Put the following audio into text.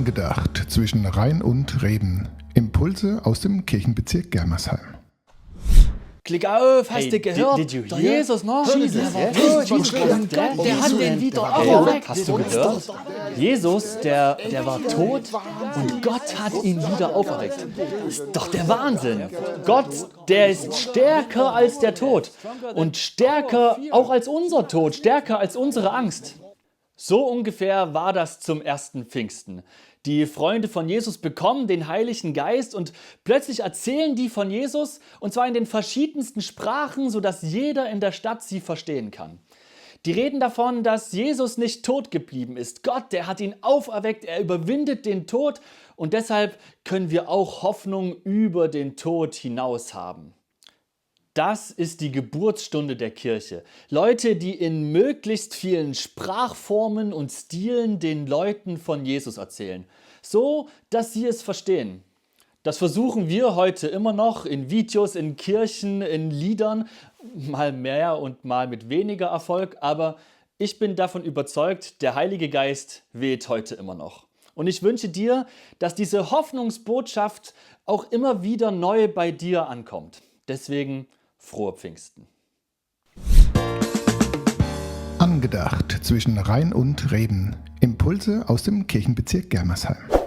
Angedacht zwischen Rhein und Reben. Impulse aus dem Kirchenbezirk Germersheim. Klick auf, hast Hey, du gehört? did you Der hear? Jesus, ne? Jesus, der ja? war tot und Gott, der hat den wieder auferweckt. Hast du gehört? Jesus, der war tot und Gott hat ihn wieder auferweckt. Das ist doch der Wahnsinn. Gott, der ist stärker als der Tod und stärker auch als unser Tod, stärker als unsere Angst. So ungefähr war das zum ersten Pfingsten. Die Freunde von Jesus bekommen den Heiligen Geist und plötzlich erzählen die von Jesus, und zwar in den verschiedensten Sprachen, sodass jeder in der Stadt sie verstehen kann. Die reden davon, dass Jesus nicht tot geblieben ist. Gott, der hat ihn auferweckt, er überwindet den Tod und deshalb können wir auch Hoffnung über den Tod hinaus haben. Das ist die Geburtsstunde der Kirche. Leute, die in möglichst vielen Sprachformen und Stilen den Leuten von Jesus erzählen. So, dass sie es verstehen. Das versuchen wir heute immer noch in Videos, in Kirchen, in Liedern. Mal mehr und mal mit weniger Erfolg. Aber ich bin davon überzeugt, der Heilige Geist weht heute immer noch. Und ich wünsche dir, dass diese Hoffnungsbotschaft auch immer wieder neu bei dir ankommt. Deswegen frohe Pfingsten. Angedacht zwischen Rhein und Reben. Impulse aus dem Kirchenbezirk Germersheim.